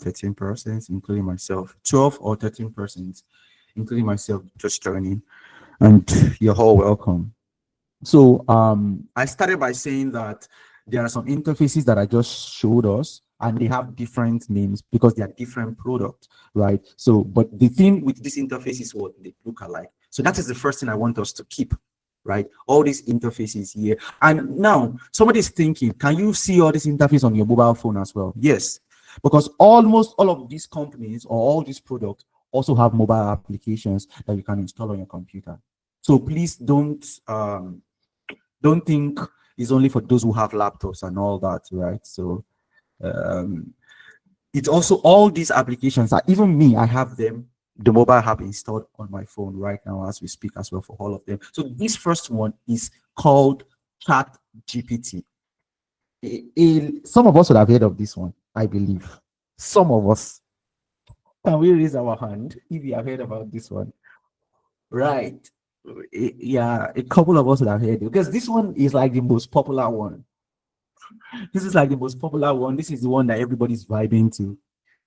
13 persons, including myself, 12 or 13 persons, including myself, just joining. And you're all welcome. So I started by saying that there are some interfaces that I just showed us, and they have different names because they are different products, right? So, but the thing with this interface is what they look alike. So that is the first thing I want us to keep, right? All these interfaces here. And now somebody's thinking, can you see all this interface on your mobile phone as well? Yes, because almost all of these companies or all these products also have mobile applications that you can install on your computer. So please don't think it's only for those who have laptops and all that, right? So it's also all these applications that even me, I have them, the mobile app installed on my phone right now as we speak as well for all of them. So this first one is called ChatGPT. Some of us would have heard of this one, I believe. Some of us. Can we raise our hand if you have heard about this one? Right. Yeah, a couple of us would have heard it because this one is like the most popular one. This is like the most popular one. This is the one that everybody's vibing to.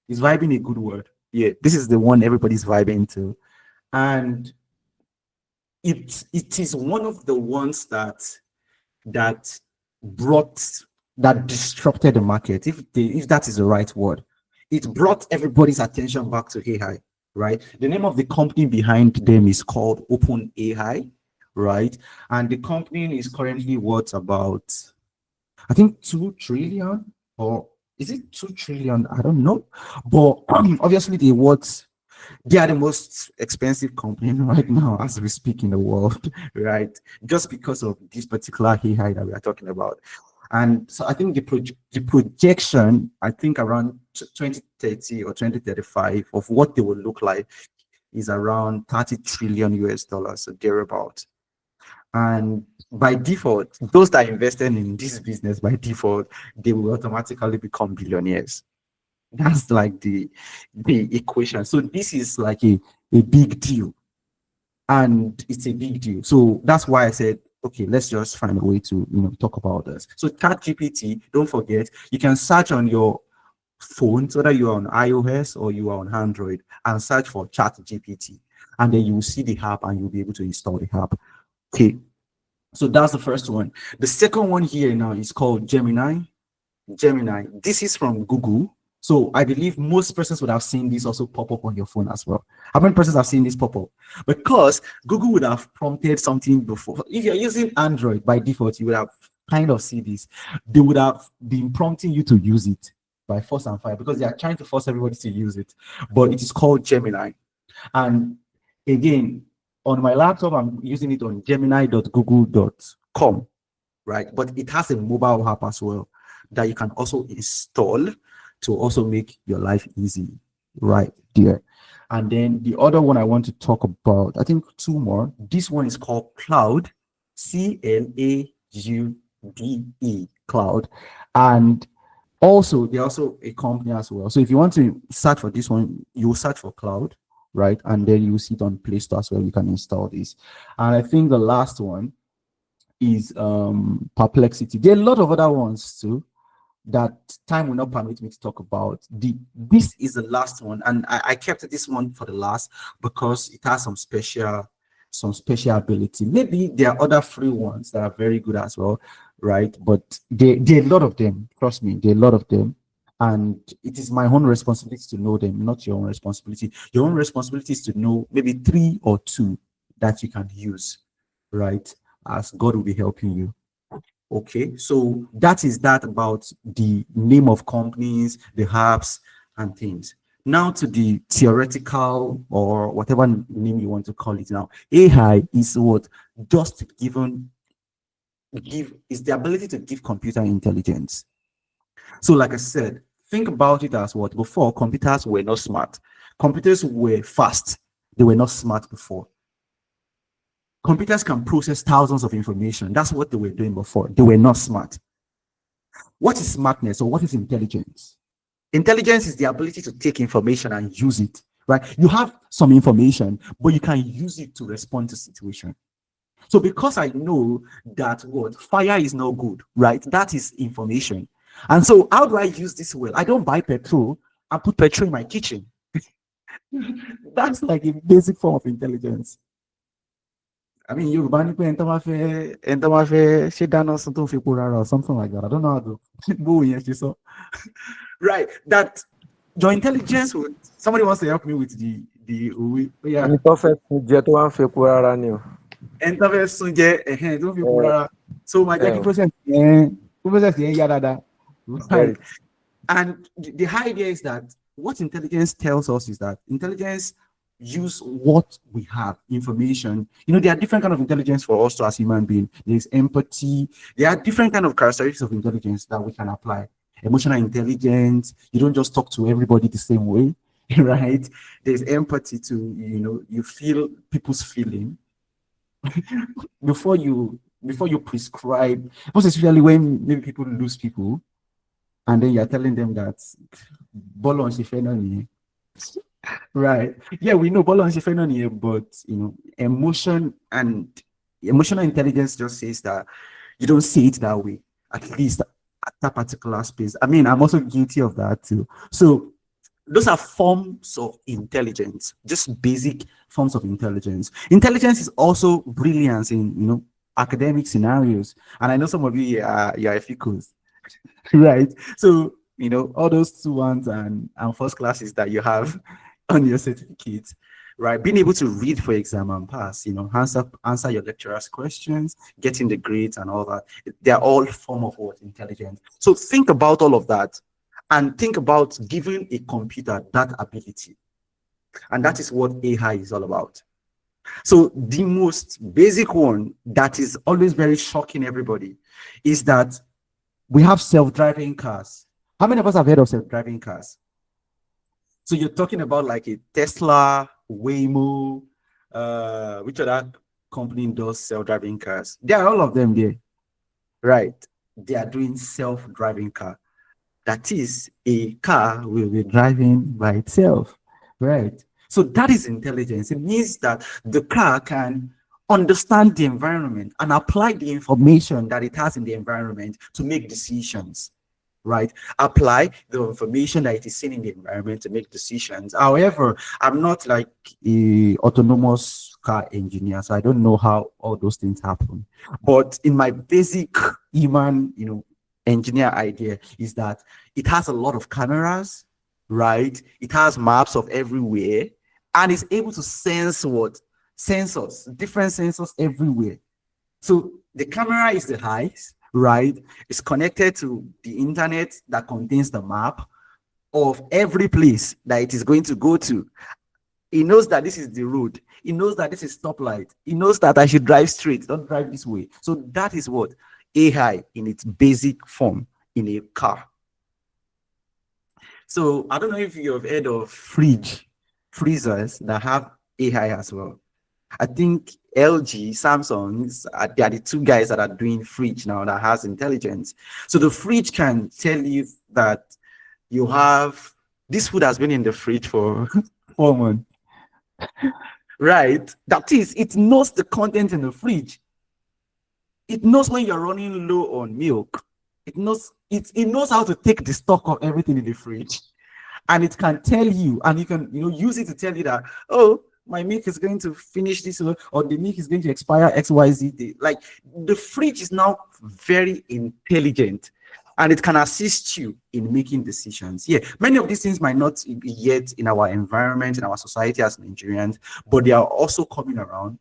Is vibing a good word? Yeah, this is the one everybody's vibing to. And it is one of the ones that disrupted the market, if that is the right word. It brought everybody's attention back to AI, right? The name of the company behind them is called OpenAI, right? And the company is currently worth about, I think, 2 trillion, or is it 2 trillion? I don't know. But obviously they are the most expensive company right now as we speak in the world, right? Just because of this particular AI that we are talking about. And so I think the projection, I think around 2030 or 2035 of what they will look like is around 30 trillion US dollars, so thereabout. And by default, those that invested in this business by default, they will automatically become billionaires. That's like the equation. So this is like a big deal. And it's a big deal. So that's why I said, okay, let's just find a way to talk about this. So ChatGPT, don't forget, you can search on your phones, whether you are on iOS or you are on Android, and search for ChatGPT. And then you will see the app and you'll be able to install the app. Okay. So that's the first one. The second one here now is called Gemini. Gemini. This is from Google. So I believe most persons would have seen this also pop up on your phone as well. How many persons have seen this pop up? Because Google would have prompted something before. If you're using Android by default, you would have kind of see this. They would have been prompting you to use it by force and fire because they are trying to force everybody to use it. But it is called Gemini. And again, on my laptop, I'm using it on gemini.google.com, right? But it has a mobile app as well that you can also install to also make your life easy right there. And then the other one I want to talk about, I think 2 more. This one is called Claude, Claude, Claude. And also, they're also a company as well. So if you want to search for this one, you search for Claude, right? And then you see it on Play Store as well. You can install this. And I think the last one is Perplexity. There are a lot of other ones too that time will not permit me to talk about. This is the last one, and I kept this one for the last because it has some special ability. Maybe there are other free ones that are very good as well, right? But there are a lot of them. Trust me, there are a lot of them. And it is my own responsibility to know them, not your own responsibility. Your own responsibility is to know maybe 3 or 2 that you can use, right? As God will be helping you. Okay, so that is that about the name of companies, the apps, and things. Now to the theoretical or whatever name you want to call it now. AI is what is the ability to give computer intelligence. So like I said, think about it as what? Before, computers were not smart. Computers were fast. They were not smart before. Computers can process thousands of information. That's what they were doing before. They were not smart. What is smartness or what is intelligence? Intelligence is the ability to take information and use it, right? You have some information, but you can use it to respond to situation. So because I know that what fire is no good, right? That is information. And so how do I use this well? I don't buy petrol and put petrol in my kitchen. That's like a basic form of intelligence. I mean, you she done something or something like that. I don't know how to right. That your intelligence would somebody wants to help me with the yeah. Ẹni tó fẹ́ fún jẹ tó wá ń fi epo rárá ni o. Interface don't feel so my Jackie process right. And the idea is that what intelligence tells us is that intelligence use what we have, information. You know, there are different kind of intelligence for us as human beings. There's empathy. There are different kind of characteristics of intelligence that we can apply. Emotional intelligence. You don't just talk to everybody the same way, right? There's empathy to, you know, you feel people's feeling before you prescribe, most especially when maybe people lose people, and then you're telling them that bolo right? Yeah, we know bolo but you know, emotion and emotional intelligence just says that you don't see it that way, at least at that particular space. I mean, I'm also guilty of that too. So those are forms of intelligence, just basic forms of intelligence. Intelligence is also brilliance in, you know, academic scenarios. And I know some of you are FICOs, right? So, you know, all those 2-1s and first classes that you have on your certificate, right? Being able to read for exam and pass, you know, answer your lecturer's questions, getting the grades and all that. They're all form of what? Intelligence. So think about all of that. And think about giving a computer that ability. And that is what AI is all about. So the most basic one that is always very shocking everybody is that we have self-driving cars. How many of us have heard of self-driving cars? So you're talking about like a Tesla, Waymo, which other company does self-driving cars? There are all of them there, right? They are doing self-driving car. That is, a car will be driving by itself, right? So that is intelligence. It means that the car can understand the environment and apply the information that it has in the environment to make decisions, right? Apply the information that it is seeing in the environment to make decisions. However, I'm not like a autonomous car engineer, so I don't know how all those things happen. But in my basic human, you know, engineer idea is that it has a lot of cameras, right? It has maps of everywhere, and it's able to sense what? Sensors, different sensors everywhere. So the camera is the eyes, right? It's connected to the internet that contains the map of every place that it is going to go to. It knows that this is the road. It knows that this is stoplight. It knows that I should drive straight, don't drive this way. So that is what? AI in its basic form in a car. So I don't know if you have heard of freezers that have AI as well. I think LG, Samsung, they are the two guys that are doing fridge now that has intelligence. So the fridge can tell you that you have this food has been in the fridge for 4 months, right? That is, it knows the content in the fridge. It knows when you're running low on milk. It knows how to take the stock of everything in the fridge, and it can tell you, and you can use it to tell you that, oh, my milk is going to finish this, or the milk is going to expire XYZ day. Like, the fridge is now very intelligent, and it can assist you in making decisions. Yeah, many of these things might not be yet in our environment, in our society as Nigerians, but they are also coming around,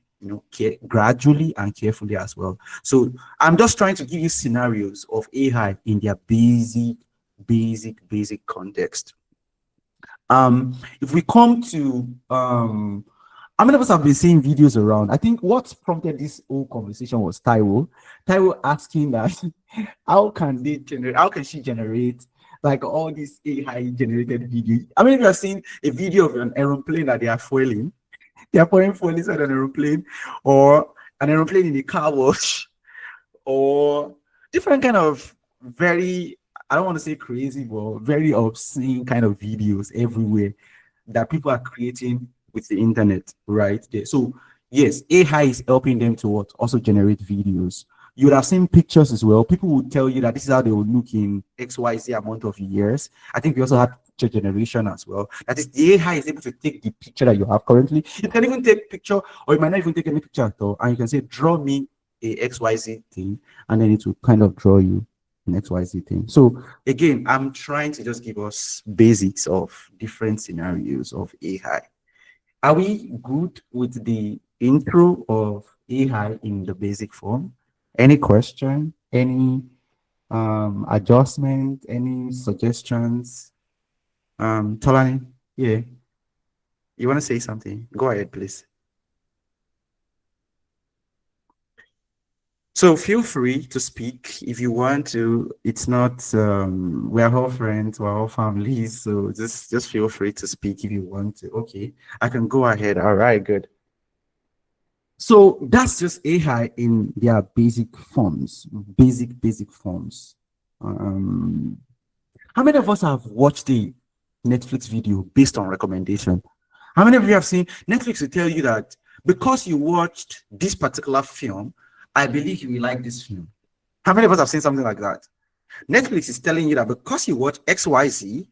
gradually and carefully as well. So I'm just trying to give you scenarios of AI in their basic context. If we come to how many of us have been seeing videos around? I think what prompted this whole conversation was Taiwo asking that how can she generate like all these AI generated videos? I mean, if you have seen a video of an aeroplane that they are foiling, they are pouring fuel inside an aeroplane, or an aeroplane in a car wash, or different kind of very, I don't want to say crazy, but very obscene kind of videos everywhere that people are creating with the internet right there. So yes, AI is helping them to also generate videos. You would have seen pictures as well. People would tell you that this is how they would look in XYZ amount of years. I think we also had picture generation as well. That is, the AI is able to take the picture that you have currently. You can even take picture, or you might not even take any picture at all. And you can say, draw me a XYZ thing, and then it will kind of draw you an XYZ thing. So again, I'm trying to just give us basics of different scenarios of AI. Are we good with the intro of AI in the basic form? Any question? Any adjustment? Any suggestions? Tolani, yeah, you want to say something? Go ahead, please. So feel free to speak if you want to. It's not we're all friends, we're all families, so just feel free to speak if you want to. Okay, I can go ahead. All right, good. So that's just AI in their basic forms, basic forms. How many of us have watched the Netflix video based on recommendation? How many of you have seen Netflix will tell you that because you watched this particular film, I believe you will like this film? How many of us have seen something like that? Netflix is telling you that because you watch XYZ,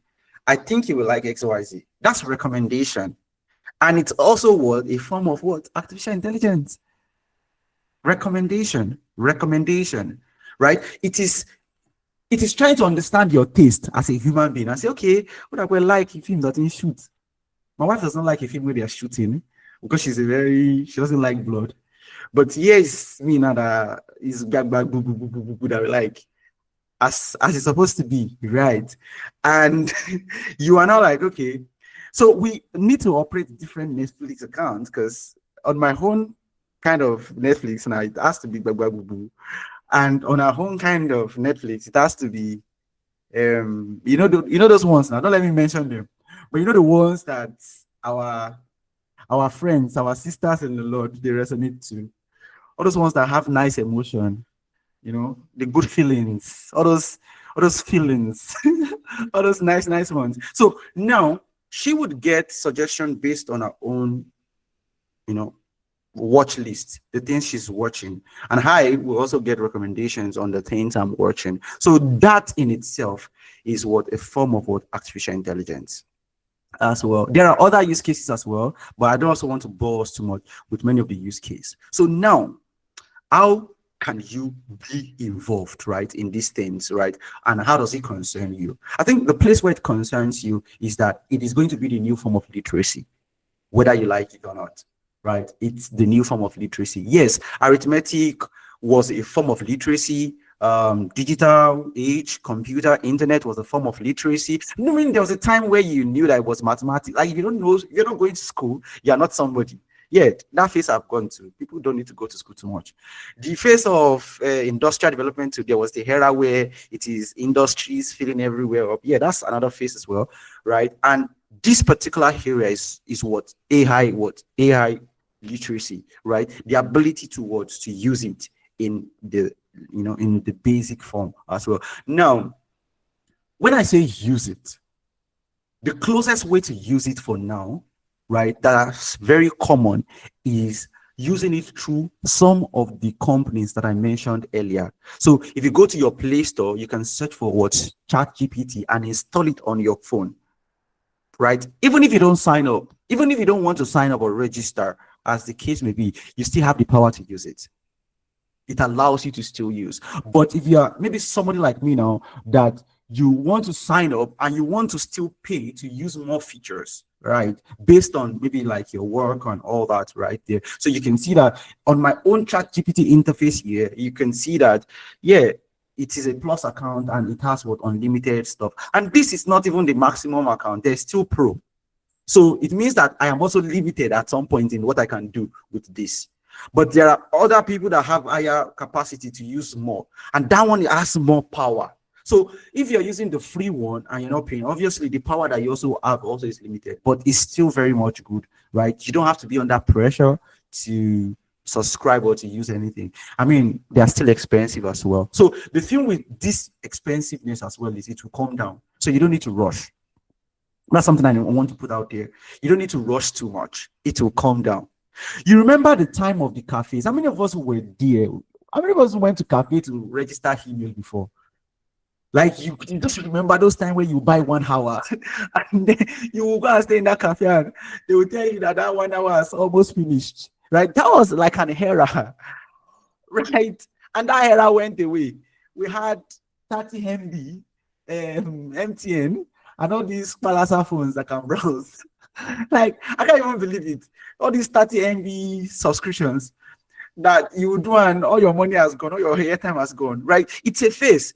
I think you will like XYZ. That's recommendation. And it's also what? A form of what? Artificial intelligence. Recommendation, right? It is trying to understand your taste as a human being and say, okay, what I will like if film doesn't shoot. My wife doesn't like a film where they are shooting because she doesn't like blood. But yes, me now that is boo boo boo boo boo boo that we like as it's supposed to be, right? And you are now like, okay. So we need to operate different Netflix accounts because on my own kind of Netflix now it has to be boo boo boo. And on our own kind of Netflix, it has to be you know those ones now. Don't let me mention them, but you know the ones that our friends, our sisters in the Lord, they resonate to. All those ones that have nice emotion, you know, the good feelings, all those feelings, all those nice ones. So now she would get suggestion based on her own, you know, watch list, the things she's watching, and I will also get recommendations on the things I'm watching. So that in itself is what a form of what artificial intelligence as well. There are other use cases as well, but I don't also want to bore us too much with many of the use cases. So now, how can you be involved, right, in these things, right? And how does it concern you? I think the place where it concerns you is that it is going to be the new form of literacy, whether you like it or not, right? It's the new form of literacy. Yes, arithmetic was a form of literacy. Digital age, computer, internet was a form of literacy. I mean, there was a time where you knew that it was mathematics. Like if you don't know, if you're not going to school, you're not somebody. Yeah, that phase I've gone to. People don't need to go to school too much. The phase of industrial development, there was the era where it is industries filling everywhere up. Yeah, that's another phase as well, right? And this particular area is what AI literacy, right? The ability to use it in the in the basic form as well. Now, when I say use it, the closest way to use it for now, right, that's very common, is using it through some of the companies that I mentioned earlier. So if you go to your Play Store, you can search for what ChatGPT and install it on your phone, right? Even if you don't sign up, even if you don't want to sign up or register, as the case may be, you still have the power to use it. It allows you to still use. But if you are maybe somebody like me now that you want to sign up and you want to still pay to use more features, right, based on maybe like your work and all that right there. So you can see that on my own ChatGPT interface here, you can see that, yeah, it is a plus account and it has what unlimited stuff. And this is not even the maximum account. There's still pro. So it means that I am also limited at some point in what I can do with this. But there are other people that have higher capacity to use more, and that one has more power. So if you're using the free one and you're not paying, obviously the power that you also have also is limited, but it's still very much good, right? You don't have to be under pressure to subscribe or to use anything. I mean, they are still expensive as well. So the thing with this expensiveness as well is it will come down. So you don't need to rush. That's something I want to put out there. You don't need to rush too much. It will calm down. You remember the time of the cafes? How many of us were there How many of us went to cafe to register email before? Like you just remember those times when you buy 1 hour and then you will go and stay in that cafe and they will tell you that 1 hour is almost finished. Right? That was like an era, right? And that era went away. We had 30 MB, MTN, and all these Palasa phones that can browse. Like, I can't even believe it. All these 30 MB subscriptions that you do and all your money has gone, all your airtime has gone, right? It's a phase.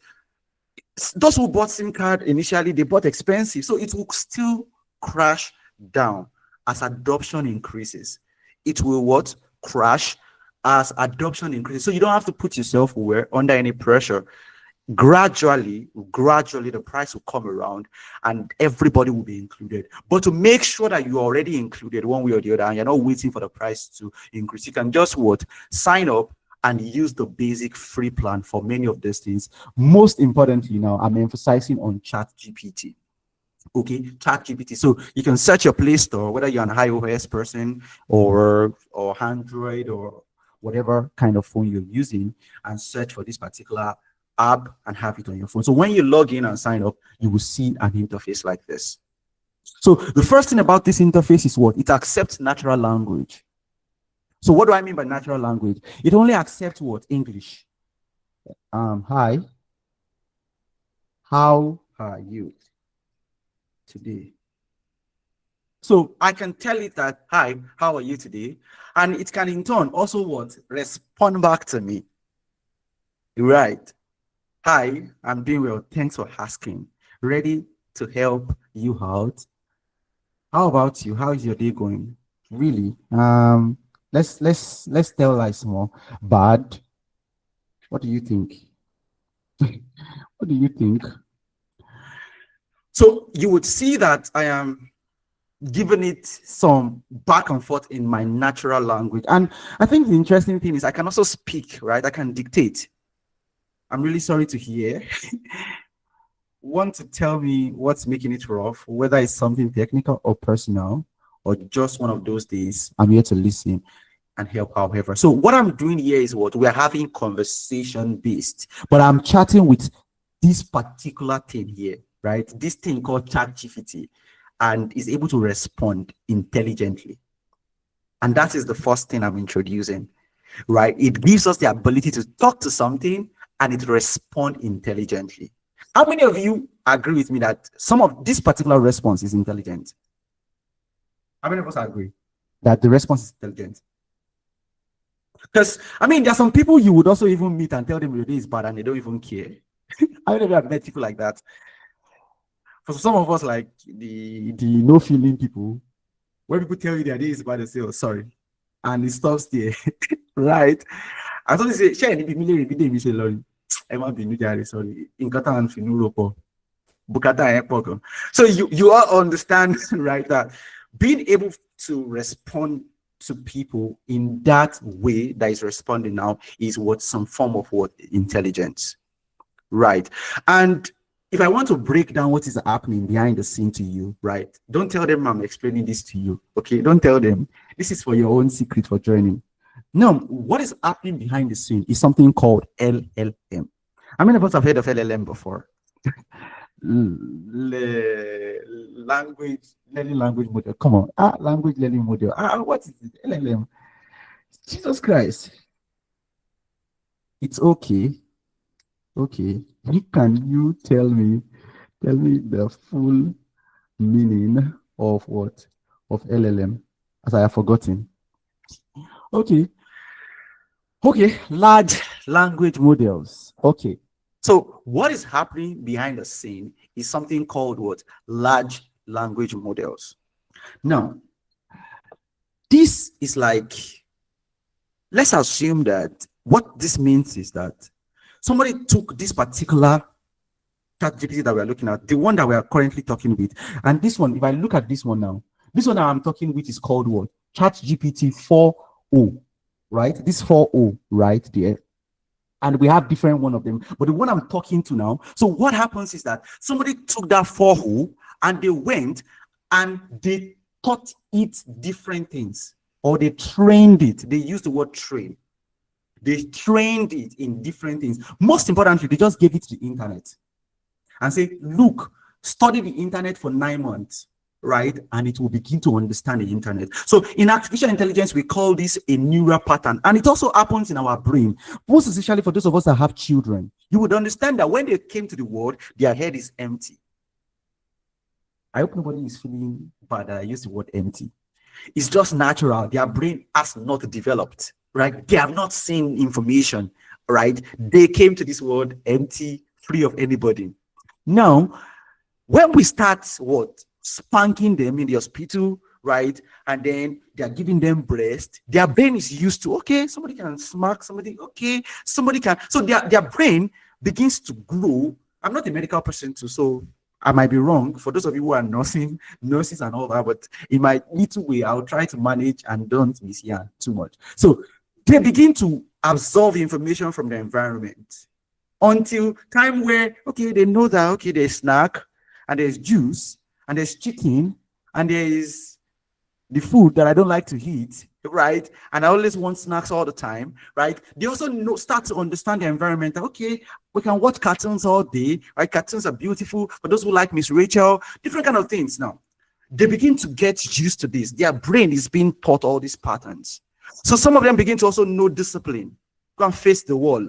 Those who bought SIM card initially, they bought expensive, so it will still crash down as adoption increases. It will what? Crash as adoption increases. So you don't have to put yourself under any pressure. Gradually, the price will come around and everybody will be included. But to make sure that you're already included one way or the other and you're not waiting for the price to increase, you can just sign up and use the basic free plan for many of these things. Most importantly, now I'm emphasizing on ChatGPT. Okay, ChatGPT. So you can search your Play Store, whether you're an iOS person or Android or whatever kind of phone you're using, and search for this particular app and have it on your phone. So when you log in and sign up, you will see an interface like this. So the first thing about this interface is what? It accepts natural language. So what do I mean by natural language? It only accepts what? English. Hi. How are you today? So I can tell it that, hi, how are you today? And it can in turn also what? Respond back to me. Right. Hi, I'm doing well. Thanks for asking. Ready to help you out. How about you? How is your day going? Really? Let's tell lies more. Bad. What do you think? What do you think? So you would see that I am giving it some back and forth in my natural language. And I think the interesting thing is I can also speak, right? I can dictate. I'm really sorry to hear. Want to tell me what's making it rough, whether it's something technical or personal, or just one of those days. I'm here to listen and help however. So what I'm doing here is what? We're having conversation based, but I'm chatting with this particular thing here, right? This thing called ChatGPT, and is able to respond intelligently. And that is the first thing I'm introducing, right? It gives us the ability to talk to something and it respond intelligently. How many of you agree with me that some of this particular response is intelligent? How many of us agree that the response is intelligent? Because, I mean, there are some people you would also even meet and tell them your day is bad and they don't even care. How many of you have met people like that? For some of us, like the no feeling people, when people tell you their day is bad, they say, oh, sorry. And it stops there, right? I thought they say, share any people, sorry. So you all understand, right, that being able to respond to people in that way that is responding now is what some form of what intelligence, right? And if I want to break down what is happening behind the scene to you, right, don't tell them I'm explaining this to you, okay? Don't tell them. This is for your own secret for joining. No, what is happening behind the scene is something called LLM. How many of us have heard of LLM before? Language learning language model. Come on, language learning model. What is it? LLM. Jesus Christ. It's okay. Okay. Can you tell me the full meaning of what? Of LLM? As I have forgotten. Okay. Okay, large language models. Okay. So what is happening behind the scene is something called what? Large language models. Now, this is like, let's assume that what this means is that somebody took this particular ChatGPT that we're looking at, the one that we are currently talking with, and this one, if I look at this one now, this one that I'm talking with is called what? ChatGPT 4.0, right? This 4.0 right there. And we have different one of them, but the one I'm talking to now. So what happens is that somebody took that 4.0 and they went and they taught it different things, or they trained it. They used the word train. They trained it in different things. Most importantly, they just gave it to the internet and say, look, study the internet for 9 months, right? And it will begin to understand the internet. So in artificial intelligence, we call this a neural pattern. And it also happens in our brain. Most especially for those of us that have children, you would understand that when they came to the world, their head is empty. I hope nobody is feeling bad that I use the word empty. It's just natural. Their brain has not developed, right? They have not seen information, right? They came to this world empty, free of anybody. Now, when we start spanking them in the hospital, right? And then they're giving them breast, their brain is used to, okay, somebody can smack somebody, okay, somebody can. So their brain begins to grow. I'm not a medical person too, so I might be wrong for those of you who are nurses and all that, but in my little way, I'll try to manage and don't mishear too much. So they begin to absorb information from the environment until time where, okay, they know that, okay, there's snack and there's juice and there's chicken and there's the food that I don't like to eat, right? And I always want snacks all the time, right? They also start to understand the environment. Okay, we can watch cartoons all day, right? Cartoons are beautiful for those who like Miss Rachel, different kind of things. Now, they begin to get used to this. Their brain is being taught all these patterns. So some of them begin to also know discipline. Go and face the wall.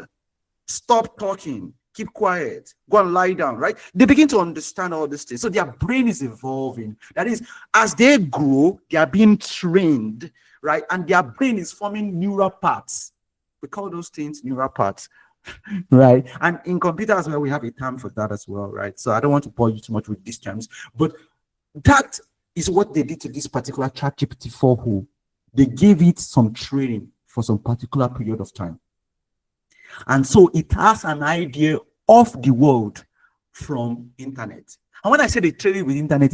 Stop talking. Keep quiet. Go and lie down, right? They begin to understand all these things. So their brain is evolving. That is, as they grow, they are being trained, right? And their brain is forming neural paths. We call those things neural paths, right? And in computers as well, we have a term for that as well, right? So I don't want to bore you too much with these terms, but that is what they did to this particular ChatGPT 4.0. They gave it some training for some particular period of time. And so it has an idea of the world from internet. And when I say they train it with internet,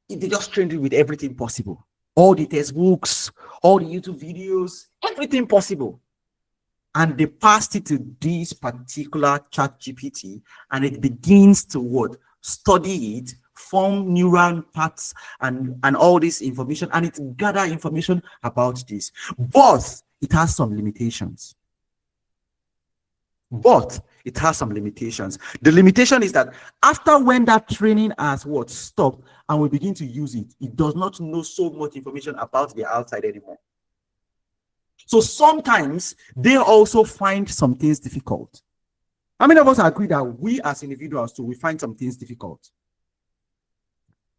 they just trained it with everything possible. All the textbooks, all the YouTube videos, everything possible. And they passed it to this particular ChatGPT, and it begins to study it, form neural paths and all this information, and it gather information about this. But it has some limitations. The limitation is that after when that training has stopped and we begin to use it, it does not know so much information about the outside anymore. So sometimes they also find some things difficult. How many of us agree that we as individuals too, we find some things difficult?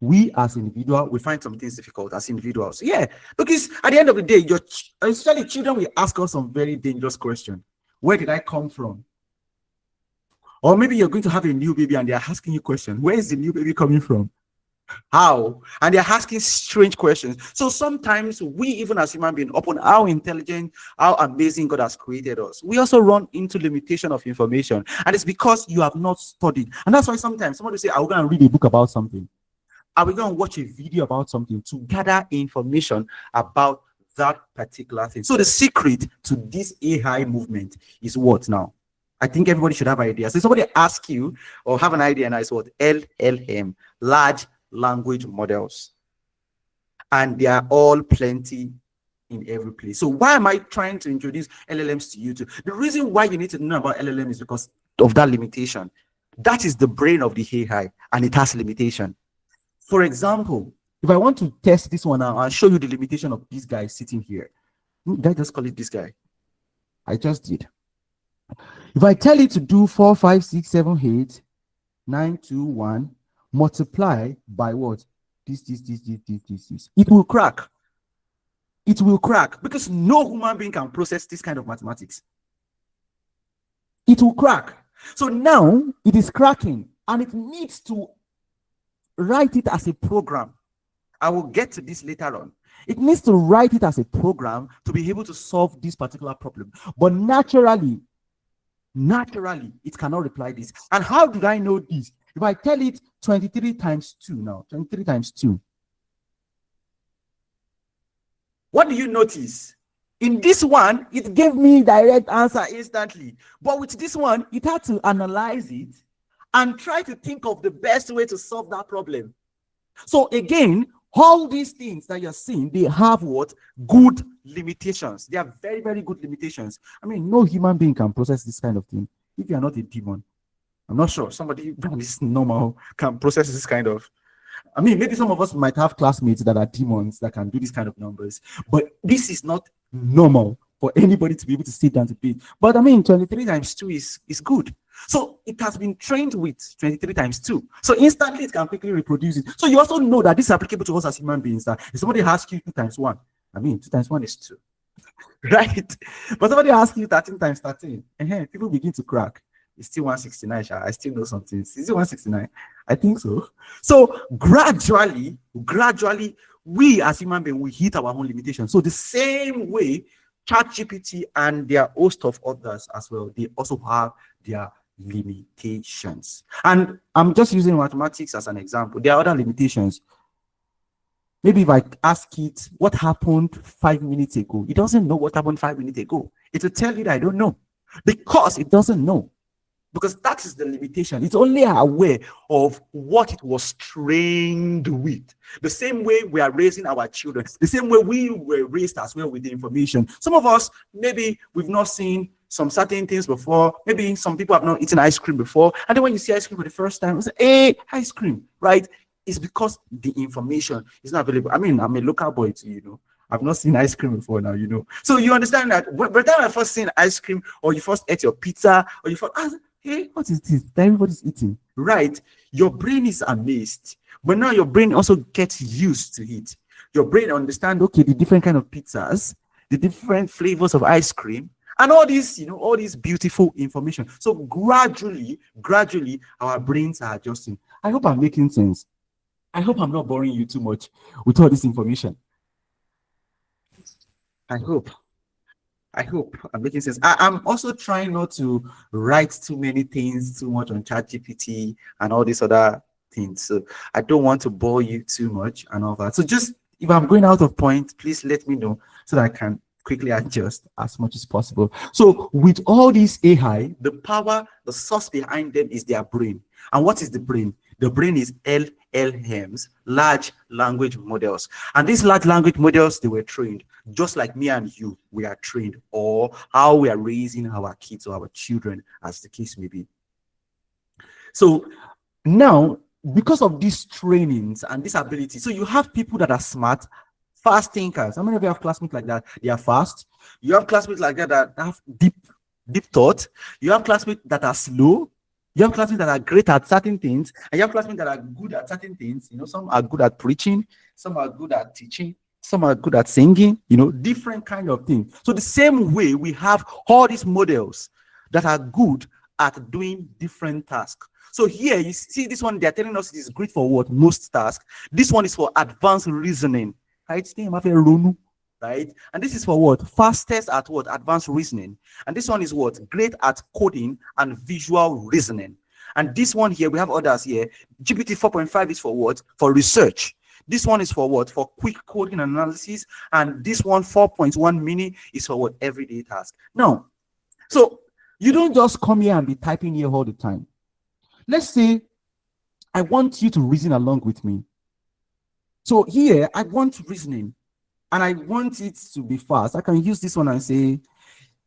We as individuals, we find some things difficult as individuals. Yeah, because at the end of the day, especially children will ask us some very dangerous questions. Where did I come from? Or maybe you're going to have a new baby and they're asking you questions. Where is the new baby coming from? How? And they're asking strange questions. So sometimes we, even as human beings, upon how intelligent, how amazing God has created us, we also run into limitation of information. And it's because you have not studied. And that's why sometimes somebody say, I'm going to read a book about something. Are we going to watch a video about something to gather information about that particular thing? So the secret to this AI movement is what now? I think everybody should have ideas. So somebody ask you or have an idea, and I say what? LLM, large language models. And they are all plenty in every place. So why am I trying to introduce LLMs to you too? The reason why you need to know about LLM is because of that limitation. That is the brain of the AI, and it has limitation. For example, if I want to test this one now, I'll show you the limitation of this guy sitting here. Did I just call it this guy? I just did. If I tell it to do 4, 5, 6, 7, 8, 9, 2, 1, multiply by what? This. It will crack. It will crack because no human being can process this kind of mathematics. It will crack. So now it is cracking and it needs to write it as a program. I will get to this later on. It needs to write it as a program to be able to solve this particular problem. But naturally, it cannot reply this. And how did I know this? If I tell it 23 times 2 now, 23 times 2. What do you notice? In this one, it gave me direct answer instantly. But with this one, it had to analyze it and try to think of the best way to solve that problem. So again, all these things that you're seeing, they have what? Good limitations. They are very, very good limitations. I mean, no human being can process this kind of thing if you are not a demon. I'm not sure somebody that is normal can process this kind of. I mean, maybe some of us might have classmates that are demons that can do these kind of numbers, but this is not normal for anybody to be able to sit down to beat. But I mean, 23 times 2 is good. So it has been trained with 23 times 2. So instantly it can quickly reproduce it. So you also know that this is applicable to us as human beings. That if somebody asks you 2 times 1, I mean, 2 times 1 is 2. Right? But somebody asks you 13 times 13, people begin to crack. It's still 169. I still know something. Is it 169? I think so. So gradually, we as human beings, we hit our own limitations. So the same way, ChatGPT and their host of others as well, they also have their limitations. And I'm just using mathematics as an example. There are other limitations. Maybe if I ask it what happened 5 minutes ago, it doesn't know what happened 5 minutes ago. It will tell you that I don't know because it doesn't know. Because that is the limitation. It's only aware of what it was trained with. The same way we are raising our children, the same way we were raised as well with the information. Some of us, maybe we've not seen some certain things before. Maybe some people have not eaten ice cream before. And then when you see ice cream for the first time, it's hey, ice cream, right? It's because the information is not available. I mean, I'm a local boy too, I've not seen ice cream before now, So you understand that by the time I first seen ice cream, or you first ate your pizza, or you first, hey, what is this? Everybody's eating, right? Your brain is amazed, but now your brain also gets used to it. Your brain understands, okay, the different kind of pizzas, the different flavors of ice cream, and all this, all this beautiful information. So gradually, our brains are adjusting. I hope I'm making sense. I hope I'm not boring you too much with all this information. I hope I'm making sense. I'm also trying not to write too many things too much on ChatGPT and all these other things. So I don't want to bore you too much and all that. So just if I'm going out of point, please let me know so that I can quickly adjust as much as possible. So with all these AI, the power, the source behind them is their brain. And what is the brain? The brain is LLMs, large language models. And these large language models, they were trained just like me and you, we are trained, or how we are raising our kids or our children, as the case may be. So now, because of these trainings and this ability, so you have people that are smart, fast thinkers. How many of you have classmates like that? They are fast. You have classmates like that have deep thought. You have classmates that are slow. You have classmates that are great at certain things, and you have classmates that are good at certain things. Some are good at preaching, some are good at teaching, some are good at singing, different kind of things. So the same way we have all these models that are good at doing different tasks. So here you see this one, they're telling us it is great for what? Most tasks. This one is for advanced reasoning. Right? Right? And this is for what? Fastest at what? Advanced reasoning. And this one is what? Great at coding and visual reasoning. And this one here, we have others here. GPT 4.5 is for what? For research. This one is for what? For quick coding analysis. And this one, 4.1 mini, is for what? Everyday task. Now, so you don't just come here and be typing here all the time. Let's say I want you to reason along with me. So here, I want reasoning. And I want it to be fast. I can use this one and say,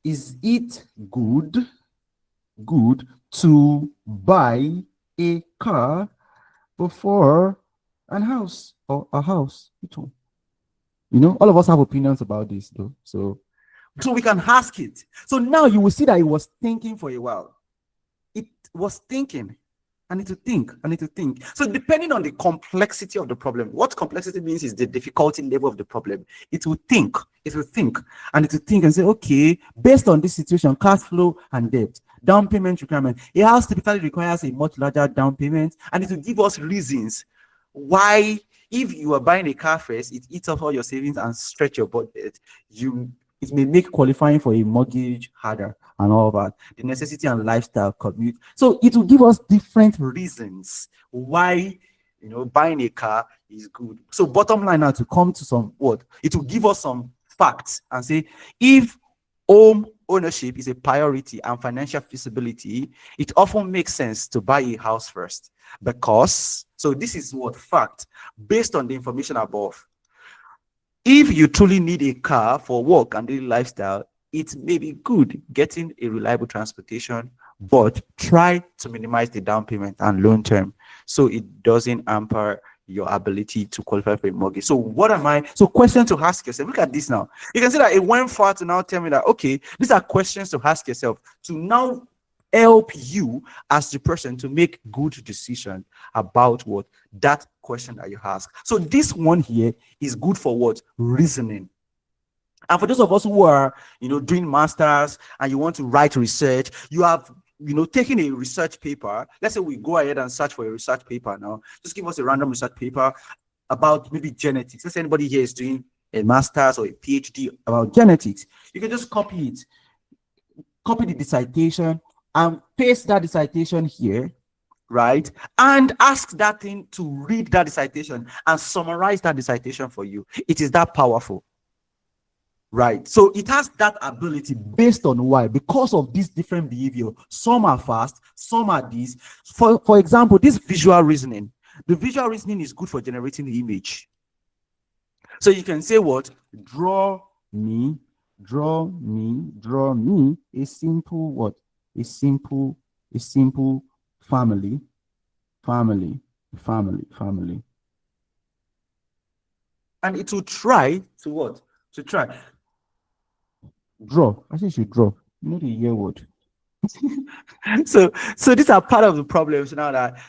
is it good to buy a car before a house or a house? Which one? All of us have opinions about this though. So we can ask it. So now you will see that it was thinking for a while. It was thinking. I need to think. So depending on the complexity of the problem, what complexity means is the difficulty level of the problem. It will think, and say, okay, based on this situation, cash flow and debt, down payment requirement, a house typically requires a much larger down payment, and it will give us reasons why, if you are buying a car first, it eats up all your savings and stretch your budget. It may make qualifying for a mortgage harder and all that. The necessity and lifestyle commute. So it will give us different reasons why buying a car is good. So bottom line now, to come to some what? It will give us some facts and say, if home ownership is a priority and financial feasibility, it often makes sense to buy a house first. Because, so this is what fact, based on the information above. If you truly need a car for work and daily lifestyle, it may be good getting a reliable transportation, but try to minimize the down payment and loan term so it doesn't hamper your ability to qualify for a mortgage. So what am I? So question to ask yourself. Look at this now. You can see that it went far to now tell me that, okay, these are questions to ask yourself to now help you as the person to make good decision about what that question that you ask. So this one here is good for what? Reasoning. And for those of us who are, doing masters and you want to write research, you have, taken a research paper. Let's say we go ahead and search for a research paper now. Just give us a random research paper about maybe genetics. Let's say anybody here is doing a master's or a PhD about genetics. You can just copy it, copy the citation and paste that citation here, right? And ask that thing to read that citation and summarize that citation for you. It is that powerful. Right. So it has that ability based on why? Because of this different behavior. Some are fast, some are this. For example, this visual reasoning. The visual reasoning is good for generating the image. So you can say what? Draw me a simple what? A simple family. And it will try to what? To try. Draw. I think you should draw. Not a year word. So these are part of the problems now that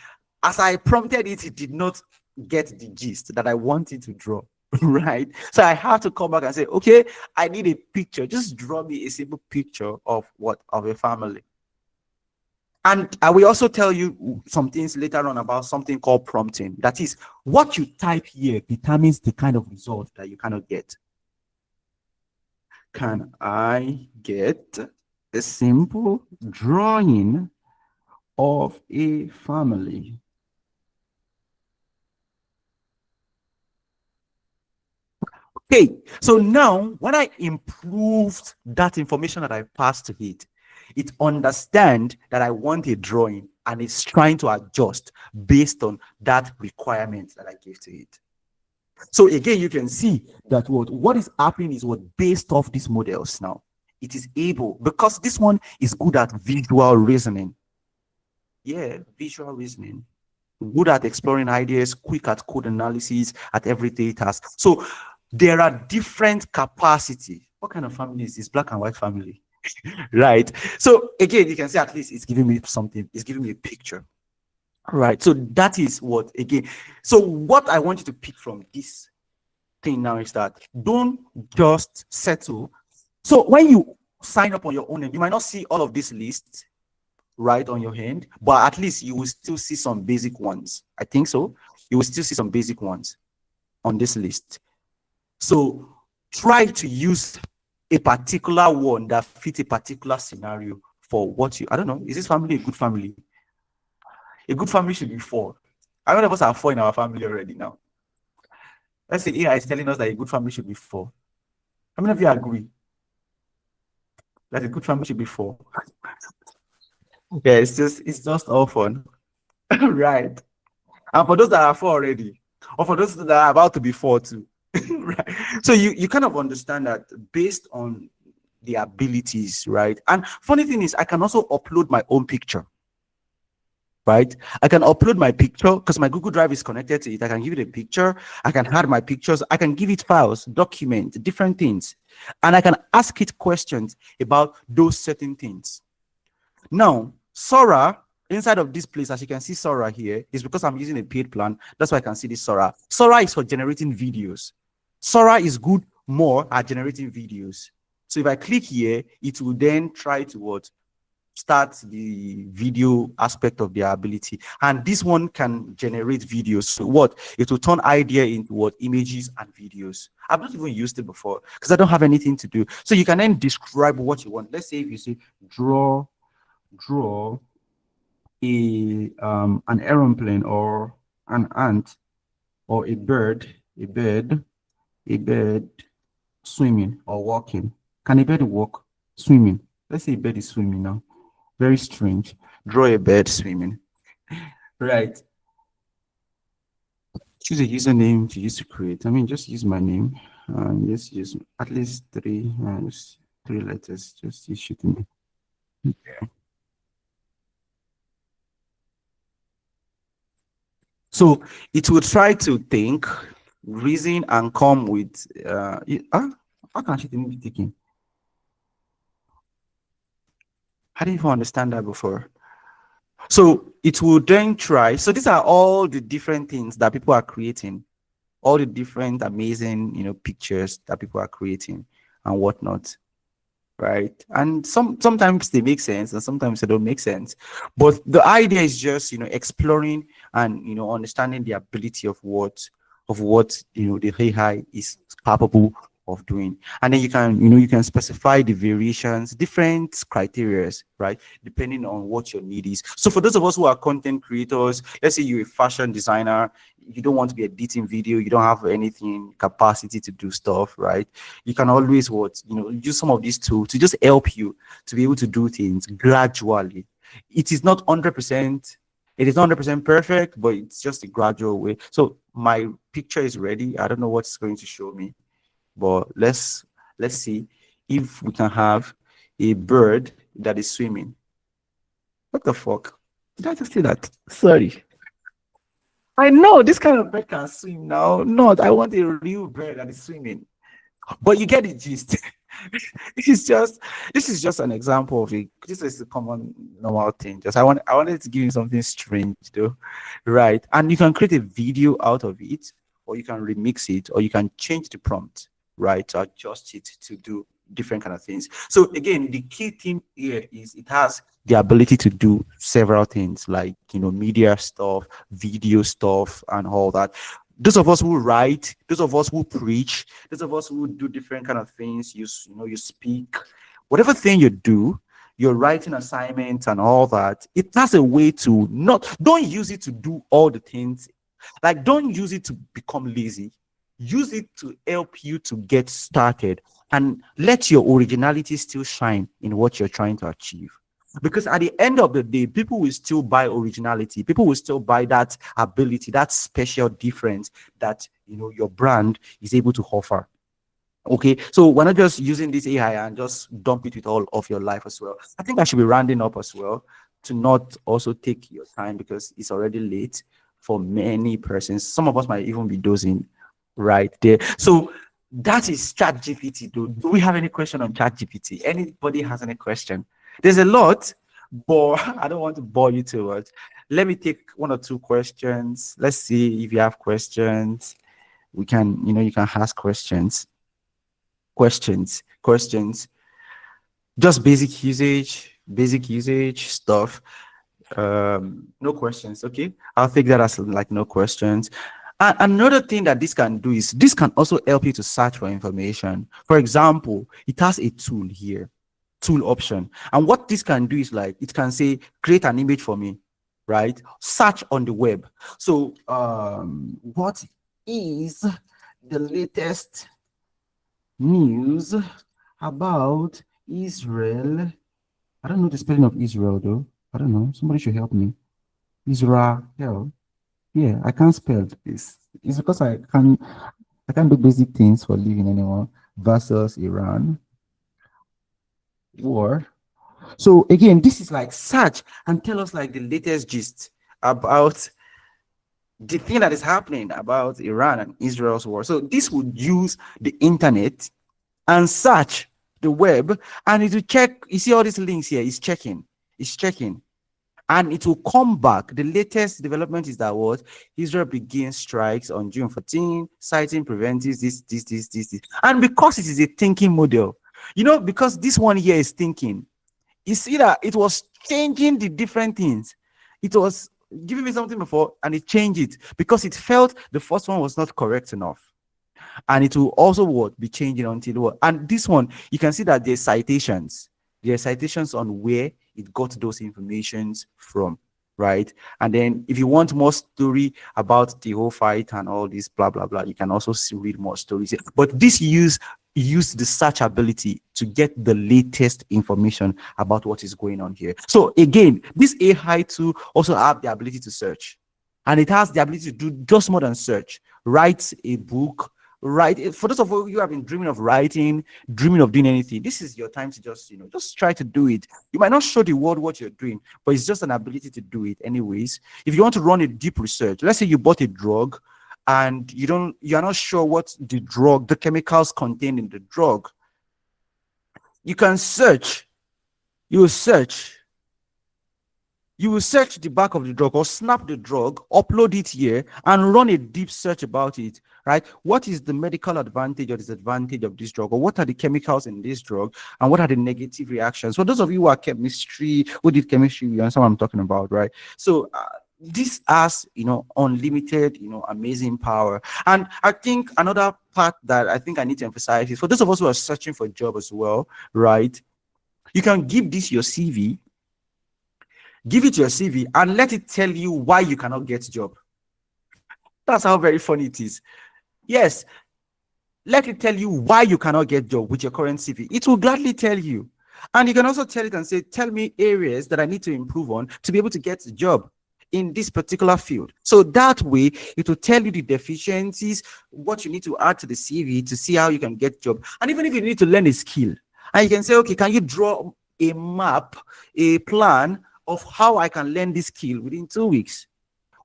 as I prompted it, it did not get the gist that I wanted to draw. Right. So I have to come back and say, okay, I need a picture. Just draw me a simple picture of what? Of a family. And I will also tell you some things later on about something called prompting. That is, what you type here determines the kind of result that you cannot get. Can I get a simple drawing of a family? Okay, so now when I improved that information that I passed to it, it understands that I want a drawing and it's trying to adjust based on that requirement that I gave to it. So again, you can see that what is happening is what based off these models now, it is able, because this one is good at visual reasoning. Yeah, visual reasoning. Good at exploring ideas, quick at code analysis, at everyday tasks. So there are different capacity. What kind of family is this? Black and white family. Right. So again, you can see at least it's giving me something, it's giving me a picture. Right. So that is what again. So what I want you to pick from this thing now is that don't just settle. So when you sign up on your own, you might not see all of these lists right on your hand, but at least you will still see some basic ones. I think so. You will still see some basic ones on this list. So try to use a particular one that fits a particular scenario for what you, I don't know, is this family a good family? A good family should be 4. How many of us are 4 in our family already now? Let's say AI is telling us that a good family should be 4. How many of you agree that a good family should be 4? Yeah, it's just all fun. Right. And for those that are 4 already, or for those that are about to be 4 too. Right. So you kind of understand that based on the abilities, right? And funny thing is, I can also upload my own picture. Right? I can upload my picture because my Google Drive is connected to it. I can give it a picture. I can add my pictures. I can give it files, documents, different things. And I can ask it questions about those certain things. Now, Sora, inside of this place, as you can see Sora here, is because I'm using a paid plan. That's why I can see this Sora. Sora is for generating videos. Sora is good more at generating videos. So if I click here, it will then try to what? Start the video aspect of their ability. And this one can generate videos. So what? It will turn idea into what? Images and videos. I've not even used it before because I don't have anything to do. So you can then describe what you want. Let's say if you say draw a an aeroplane or an ant or a bird swimming or walking. Can a bird walk? Swimming. Let's say a bird is swimming now. Very strange. Draw a bird swimming. Right. choose a username to use to create. I mean, just use my name and just use at least just 3 letters. Just issue to me. So it will try to think, reason, and come with how can she be taken? I didn't even understand that before. So it will then try. So these are all the different things that people are creating, all the different amazing, pictures that people are creating and whatnot. Right. And sometimes they make sense and sometimes they don't make sense. But the idea is just, exploring and, understanding the ability of what the AI is capable of doing. And then you can specify the variations, different criteria, right? Depending on what your need is. So for those of us who are content creators, let's say you're a fashion designer, you don't want to be editing video, you don't have anything capacity to do stuff, right? You can always use some of these tools to just help you to be able to do things gradually. It is not 100%. It is not 100% perfect, but it's just a gradual way. So my picture is ready. I don't know what's going to show me, but let's see if we can have a bird that is swimming. What the fuck? Did I just say that? Sorry. I know this kind of bird can swim now. Not, I want a real bird that is swimming. But you get the gist. this is just an example of it. This is a common normal thing. I wanted to give you something strange though. Right. And you can create a video out of it, or you can remix it, or you can change the prompt, right, to adjust it to do different kind of things. So again, the key thing here is it has the ability to do several things like media stuff, video stuff, and all that. Those of us who write, those of us who preach, those of us who do different kind of things, you speak, whatever thing you do, you're writing assignments and all that, it has a way to don't use it to do all the things. Like, don't use it to become lazy. Use it to help you to get started and let your originality still shine in what you're trying to achieve. Because at the end of the day, people will still buy originality. People will still buy that ability, that special difference that your brand is able to offer. Okay, so we're not just using this AI and just dump it with all of your life as well. I think I should be rounding up as well to not also take your time because it's already late for many persons. Some of us might even be dozing right there. So that is ChatGPT. Do we have any question on ChatGPT? Anybody has any question? There's a lot, but I don't want to bore you too much. Let me take 1 or 2 questions. Let's see if you have questions. We can, you can ask questions. Just basic usage stuff. No questions. Okay, I'll take that as like no questions. And another thing that this can do is this can also help you to search for information. For example, it has a tool here, tool option, and what this can do is like it can say create an image for me, right? Search on the web. So what is the latest news about Israel? I don't know the spelling of Israel though. I don't know. Somebody should help me. Israel. Yeah, I can't spell this. It's because I can't do basic things for living anymore. Versus Iran. War. So again, this is like search and tell us like the latest gist about the thing that is happening about Iran and Israel's war. So this would use the internet and search the web, and it will check. You see all these links here. It's checking, and it will come back. The latest development is that what Israel begins strikes on June 14, citing preventives this, and because it is a thinking model, because this one here is thinking. You see that it was changing the different things. It was giving me something before, and it changed it because it felt the first one was not correct enough. And it will also be changing until what? And this one, you can see that there's citations. There are citations on where it got those informations from, right? And then if you want more story about the whole fight and all this blah blah blah, you can also read more stories. But this use the search ability to get the latest information about what is going on here. So again, this AI tool also have the ability to search. and it has the ability to do just more than search. Write a book, write for those of you who have been dreaming of writing, dreaming of doing anything. This is your time to just, just try to do it. You might not show the world what you're doing, but it's just an ability to do it anyways. If you want to run a deep research, let's say you bought a drug and you're not sure what the chemicals contained in the drug, you can search. You will search the back of the drug or snap the drug, upload it here, and run a deep search about it, right? What is the medical advantage or disadvantage of this drug? Or what are the chemicals in this drug? And what are the negative reactions? For those of you who are chemistry, who did chemistry, you understand what I'm talking about, right? So this has, unlimited, amazing power. And I think another part that I think I need to emphasize is for those of us who are searching for a job as well, right? You can give this your CV, give it your CV, and let it tell you why you cannot get a job. That's how very funny it is. Yes, let it tell you why you cannot get a job with your current CV. It will gladly tell you. And you can also tell it and say, tell me areas that I need to improve on to be able to get a job in this particular field. So that way, it will tell you the deficiencies, what you need to add to the CV to see how you can get a job. And even if you need to learn a skill, and you can say, okay, can you draw a map, a plan of how I can learn this skill within 2 weeks?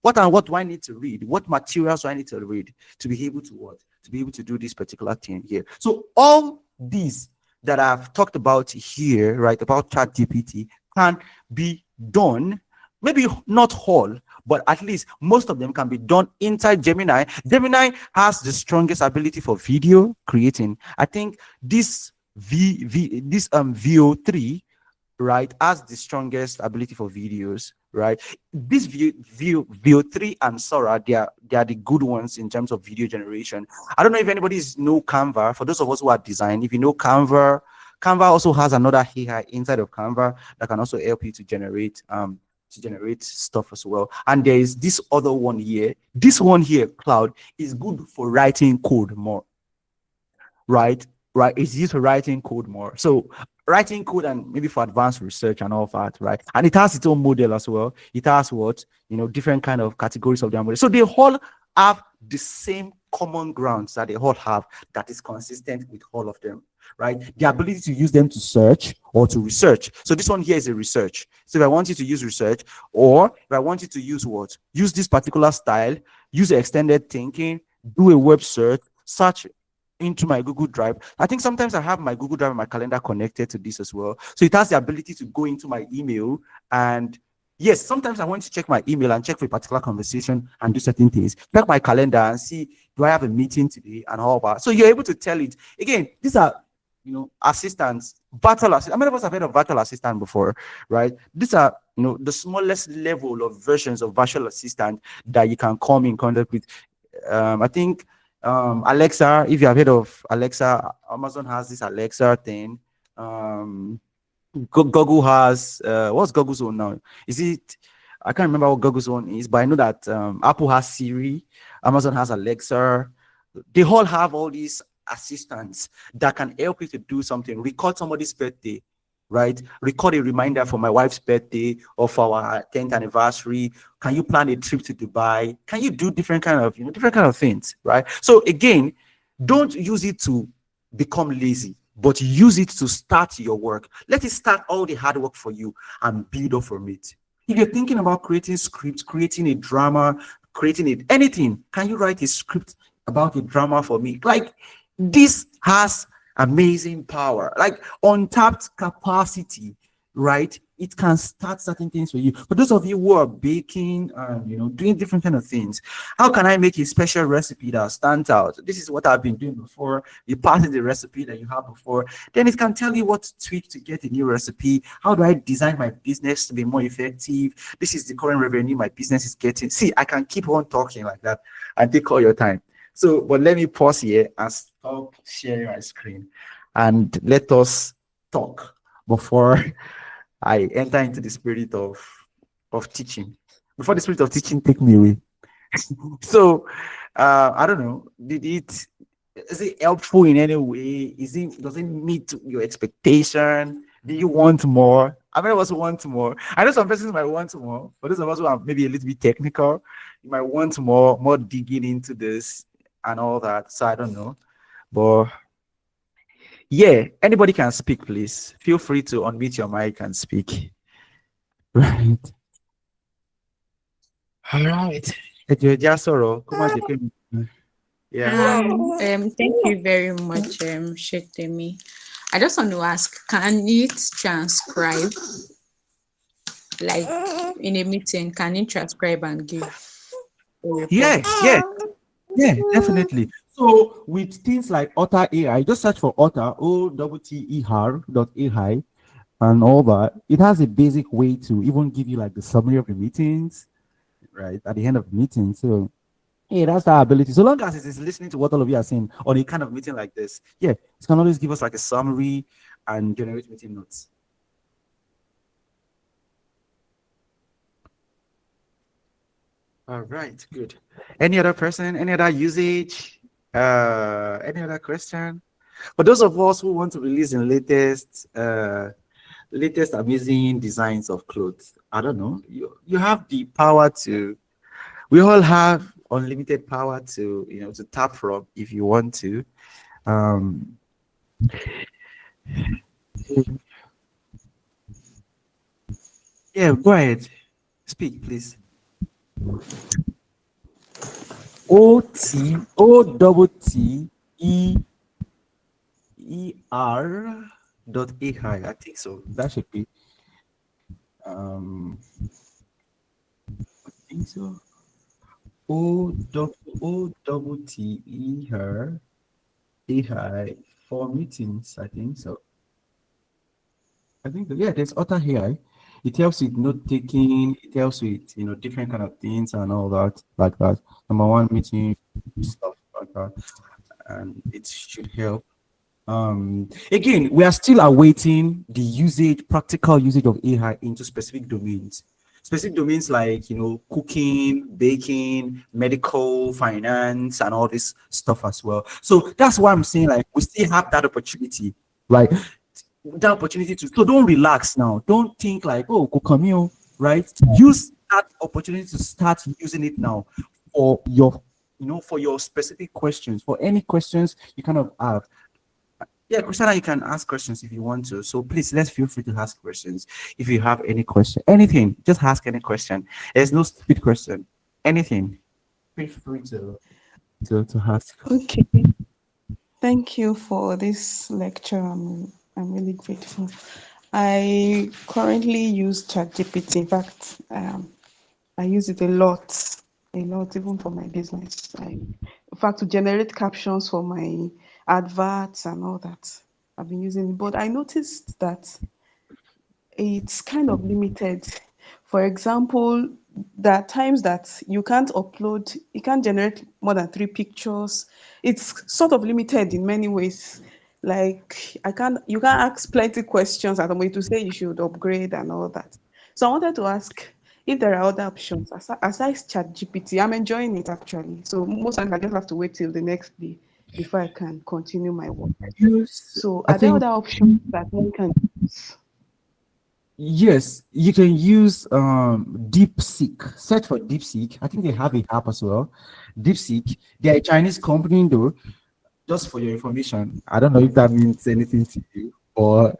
What do I need to read? What materials do I need to read to be able to what? To be able to do this particular thing here. So all these that I've talked about here, right, about ChatGPT can be done, maybe not all, but at least most of them can be done inside Gemini. Gemini has the strongest ability for video creating. I think this VO3, right, has the strongest ability for videos, right? This VO3 and Sora, they are the good ones in terms of video generation. I don't know if anybody's know Canva. For those of us who are design, if you know Canva also has another AI inside of Canva that can also help you to generate stuff as well. And there is this other one here. This one here, Claude, is good for writing code more, right? It's used for writing code more. So writing code and maybe for advanced research and all that, right? And it has its own model as well. It has different kind of categories of their model. So they all have the same common grounds that they all have that is consistent with all of them, right? The ability to use them to search or to research. So this one here is a research. So if I want you to use research, or if I want you to use what? Use this particular style, use extended thinking, do a web search into my Google Drive. I think sometimes I have my Google Drive and my calendar connected to this as well. So it has the ability to go into my email, and yes, sometimes I want to check my email and check for a particular conversation and do certain things. Check my calendar and see, do I have a meeting today and all that. So you're able to tell it. Again, these are assistants, virtual assistant. How many of us have heard of virtual assistant before, right? These are the smallest level of versions of virtual assistant that you can come in contact with. I think Alexa, if you have heard of Alexa, Amazon has this Alexa thing. Google has what's Google's own now? Is it? I can't remember what Google's own is, but I know that Apple has Siri, Amazon has Alexa. They all have all these assistants that can help you to do something. Record somebody's birthday, right? Record a reminder for my wife's birthday or for our 10th anniversary. Can you plan a trip to Dubai? Can you do different kind of things, right? So again, don't use it to become lazy, but use it to start your work. Let it start all the hard work for you and build up from it. If you're thinking about creating scripts, creating a drama, creating anything, can you write a script about a drama for me? Like, this has amazing power, like untapped capacity, right? It can start certain things for you. For those of you who are baking and doing different kind of things, how can I make a special recipe that stands out? This is what I've been doing before. You pass it the recipe that you have before, then it can tell you what to tweak to get a new recipe. How do I design my business to be more effective? This is the current revenue my business is getting. See, I can keep on talking like that and take all your time. So, but let me pause here and stop sharing my screen and let us talk before I enter into the spirit of teaching. Before the spirit of teaching take me away. So, I don't know. Is it helpful in any way? Does it meet your expectation? Do you want more? I many of us want more. I know some persons might want more, but those of us who are maybe a little bit technical, you might want more digging into this and all that. So I don't know. But yeah, anybody can speak, please. Feel free to unmute your mic and speak. Right. All right. Yeah. Thank you very much, Shetemi. I just want to ask, can it transcribe, like in a meeting, can it transcribe and give a report? Yeah, definitely. So with things like Otter AI, just search for Otter, OTTER.ai, and all that. It has a basic way to even give you like the summary of the meetings, right, at the end of the meeting. So yeah, that's the ability. So long as it is listening to what all of you are saying on a kind of meeting like this, yeah, it can always give us like a summary and generate meeting notes. All right, good. Any other person? Any other usage? Any other question? For those of us who want to release the latest amazing designs of clothes, I don't know. You have the power to. We all have unlimited power to to tap from if you want to. Um, yeah, go ahead. Speak, please. OTOTER.ai. I think so. That should be. I think so. OTTER AI for meetings. I think so. I think yeah, there's Otter AI. It helps with note taking. It helps with different kind of things and all that like that. Number one, meeting stuff like that, and it should help. Again, we are still awaiting the practical usage of AI into specific domains. Specific domains like cooking, baking, medical, finance, and all this stuff as well. So that's why I'm saying like we still have that opportunity, right? That opportunity to so don't relax now. Don't think like, oh, go Camille, right? Use that opportunity to start using it now for your for your specific questions, for any questions you kind of have. Yeah, Christina, you can ask questions if you want to. So please, let's feel free to ask questions. If you have any question, anything, just ask any question. There's no stupid question. Anything. Feel free to ask. Okay, thank you for this lecture. I'm really grateful. I currently use ChatGPT. In fact, I use it a lot, even for my business. In fact, to generate captions for my adverts and all that, I've been using it. But I noticed that it's kind of limited. For example, there are times that you can't generate more than 3 pictures. It's sort of limited in many ways. Like you can't ask plenty questions at the way to say you should upgrade and all that. So I wanted to ask if there are other options aside ChatGPT. I'm enjoying it actually. So most times I just have to wait till the next day before I can continue my work. Use, So I are there think, other options that one can use? yes, you can use Deepseek. Search for Deepseek. I think they have an app as well. Deepseek. They're a Chinese company though. Just for your information, I don't know if that means anything to you, or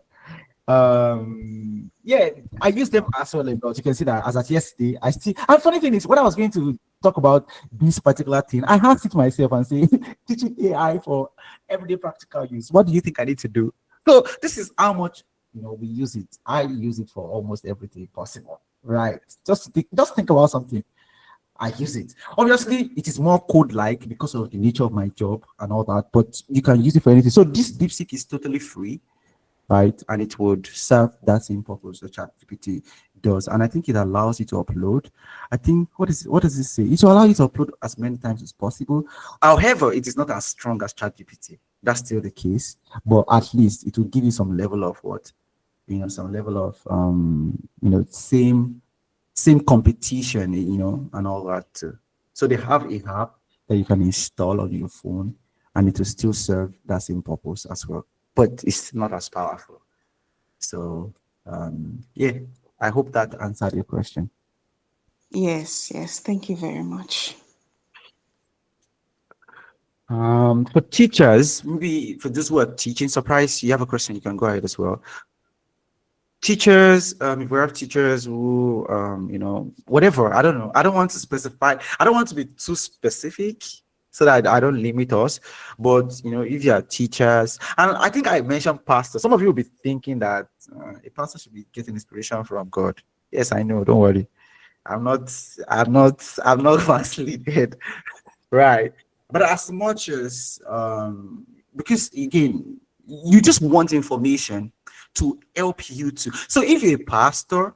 yeah, I use them as well a lot. You can see that as at yesterday, I still. And funny thing is, when I was going to talk about this particular thing, I asked it myself and say, teaching AI for everyday practical use. What do you think I need to do? So this is how much we use it. I use it for almost everything possible. Right? Just think about something. I use it. Obviously, it is more code-like because of the nature of my job and all that, but you can use it for anything. So this DeepSeek is totally free, right? And it would serve that same purpose that ChatGPT does. And I think it allows you to upload. I think what does it say? It will allow you to upload as many times as possible. However, it is not as strong as ChatGPT. That's still the case, but at least it will give you some level of what some level of same competition, and all that too. So they have a app that you can install on your phone, and it will still serve that same purpose as well, but it's not as powerful. So Yeah, I hope that answered your question. Yes, yes. Thank you very much. For teachers, maybe for those who are teaching, surprise, you have a question, you can go ahead as well. Teachers, if we have teachers who, whatever, I don't know. I don't want to specify, I don't want to be too specific so that I don't limit us. But, if you are teachers, and I think I mentioned pastor, some of you will be thinking that a pastor should be getting inspiration from God. Yes, I know, don't worry. I'm not vacillated. Right. But as much as because again, you just want information to help you to. So if a pastor,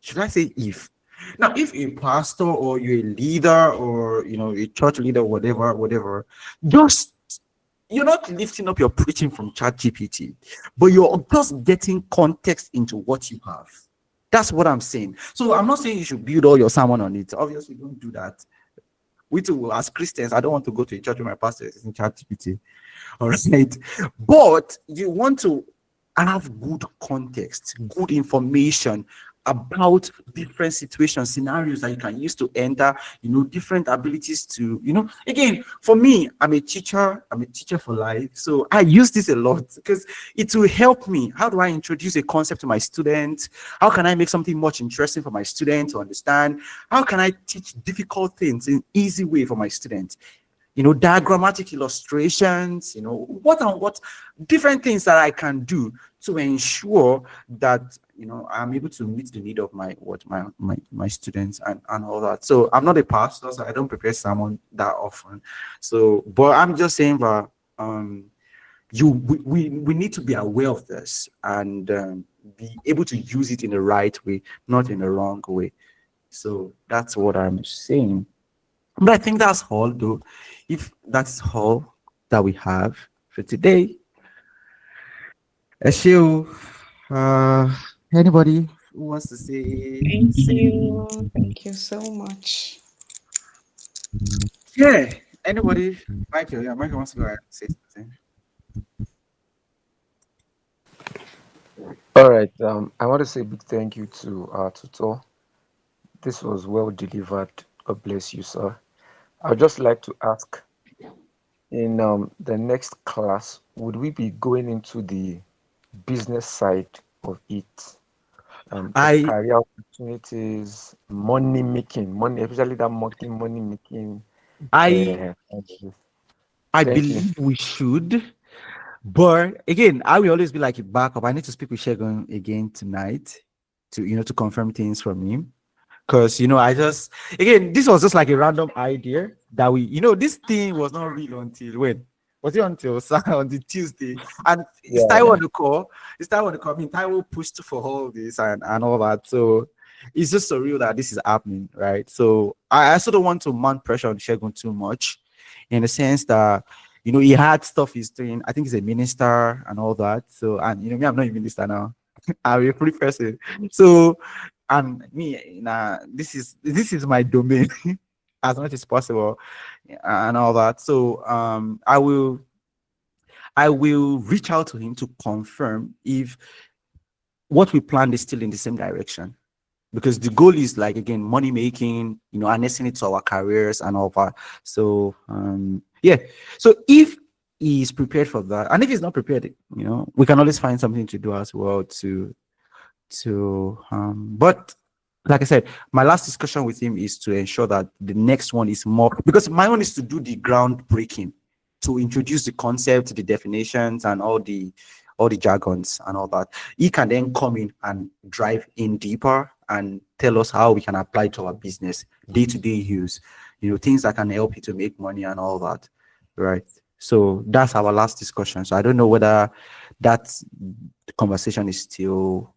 should I say if? Now, if a pastor or you're a leader or a church leader, whatever, just you're not lifting up your preaching from ChatGPT, but you're just getting context into what you have. That's what I'm saying. So I'm not saying you should build all your sermon on it. Obviously, don't do that. We too, as Christians, I don't want to go to a church where my pastor is in ChatGPT. All right. But you want to have good context, good information about different situations, scenarios that you can use to enter, different abilities to, again, for me, I'm a teacher for life. So I use this a lot because it will help me. How do I introduce a concept to my students? How can I make something much interesting for my students to understand? How can I teach difficult things in easy way for my students? Diagrammatic illustrations, what different things that I can do to ensure that I'm able to meet the need of my students and all that. So I'm not a pastor, so I don't prepare sermon that often. So, but I'm just saying that we need to be aware of this and be able to use it in the right way, not in the wrong way. So that's what I'm saying. But I think that's all, though. If that's all that we have for today, Ashil, anybody who wants to Thank say, you. Thank you so much. yeah, anybody, Michael, yeah, Michael wants to go ahead and say something. All right. I want to say a big thank you to our tutor. This was well delivered. God bless you, sir. I would just like to ask in the next class, would we be going into the business side of it? The I career opportunities, money making, money, especially that money making. I Uh, I thank you. believe we should, but again, I will always be like a backup. I need to speak with Shegun again tonight to confirm things from him. Because I just again, this was just like a random idea that this thing was not real until when was it until on the Tuesday, and it's Yeah. Taiwo on the call. It's Taiwo on the call. I mean, Taiwo pushed for all this and all that. So it's just surreal that this is happening, right? So I also don't want to mount pressure on Shegun too much, in the sense that he had stuff he's doing. I think he's a minister and all that. So and me, I'm not a minister now. I'm a free person. So and me, this is my domain as much as possible and all that. So I will reach out to him to confirm if what we planned is still in the same direction. Because the goal is like again money making, harnessing it to our careers and all that. So yeah. So if he's prepared for that, and if he's not prepared, we can always find something to do as well but like I said, my last discussion with him is to ensure that the next one is more, because my one is to do the groundbreaking, to introduce the concept, the definitions, and all the jargons and all that. He can then come in and drive in deeper and tell us how we can apply it to our business, day-to-day use, things that can help you to make money and all that. Right. So that's our last discussion. So I don't know whether that conversation is still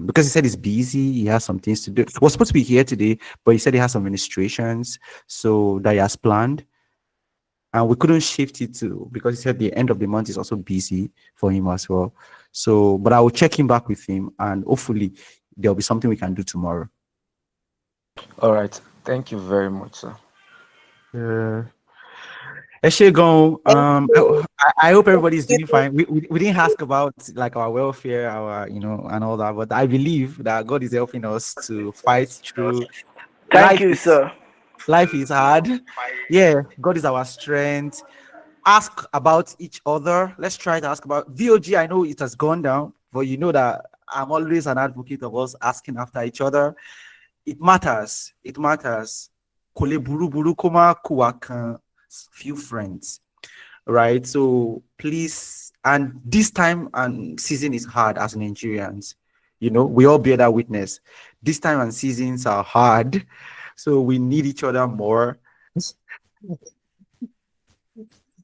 because he said he's busy, he has some things to do. He was supposed to be here today, but he said he has some administrations so that he has planned. And we couldn't shift it to, because he said the end of the month is also busy for him as well. So, but I will check him back with him and hopefully there'll be something we can do tomorrow. All right. Thank you very much, sir. Uh, Eshegon, Thank you. I hope Thank everybody's doing you. fine. We didn't ask about like our welfare, our and all that, but I believe that God is helping us to fight through Thank life. you, sir. Life is hard. Yeah, God is our strength. Ask about each other. Let's try to ask about VOG. I know it has gone down, but you know that I'm always an advocate of us asking after each other. It matters. It matters. Kole buru buru koma kuwakan. Few friends, right? So please, and this time and season is hard as Nigerians. We all bear that witness. This time and seasons are hard, so we need each other more.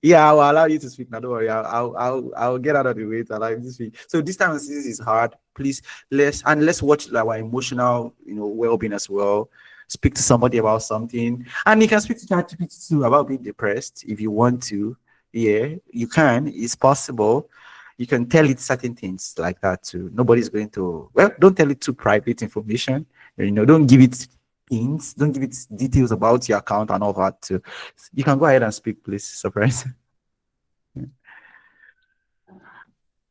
Yeah, I'll allow you to speak now. Don't worry. I'll get out of the way to allow you to speak. So this time this is hard. Please let's watch like, our emotional, well-being as well. Speak to somebody about something, and you can speak to ChatGPT too about being depressed if you want to. Yeah, you can. It's possible. You can tell it certain things like that too. Nobody's going to. Well, don't tell it too private information. Don't give it pins. Don't give it details about your account and all that too. You can go ahead and speak, please. Surprise.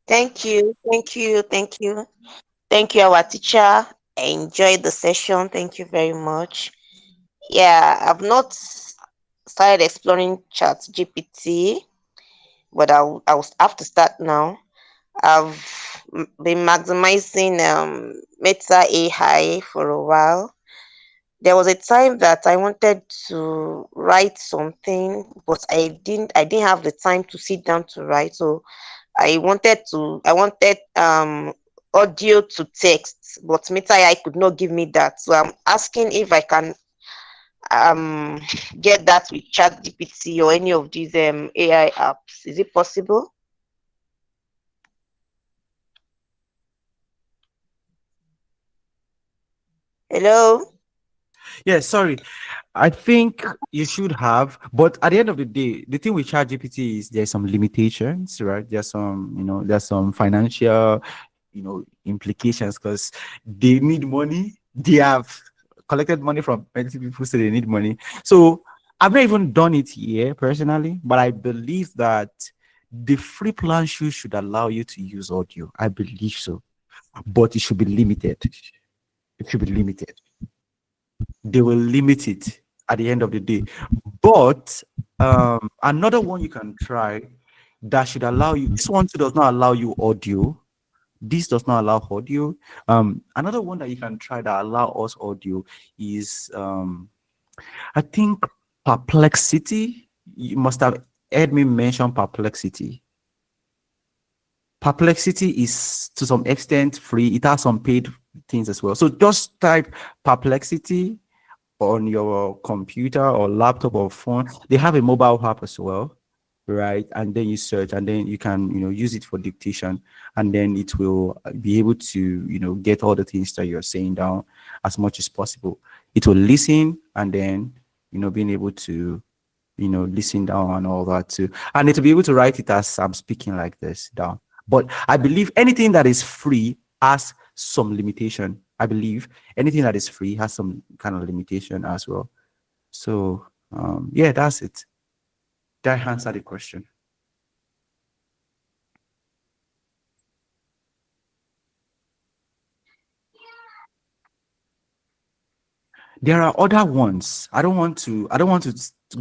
Thank you. Thank you. Thank you. Thank you, our teacher. I enjoyed the session. Thank you very much. Yeah, I've not started exploring Chat GPT, but I'll have to start now. I've been maximizing Meta AI for a while. There was a time that I wanted to write something, but I didn't have the time to sit down to write. So I wanted audio to text, but Meta AI could not give me that. So I'm asking if I can um get that with ChatGPT or any of these AI apps. Is it possible? Hello? Yeah, sorry. I think you should have, but at the end of the day, the thing with ChatGPT is there's some limitations, right? There's some financial, implications because they need money. They have collected money from plenty people, so they need money. So I've not even done it here personally, but I believe that the free plan should allow you to use audio. I believe so, but it should be limited. It should be limited. They will limit it at the end of the day. But another one you can try that should allow you. This one does not allow you audio. This does not allow audio. Another one that you can try that allow us audio is I think Perplexity. You must have heard me mention Perplexity. Perplexity is to some extent free. It has some paid things as well. So just type Perplexity on your computer or laptop or phone. They have a mobile app as well, right? And then you search, and then you can use it for dictation, and then it will be able to get all the things that you're saying down as much as possible. It will listen, and then being able to listen down and all that too, and it will be able to write it as I'm speaking like this down. But I believe anything that is free has some limitation. I believe anything that is free has some kind of limitation as well. So yeah, that's it. Did I answer the question? There are other ones. I don't want to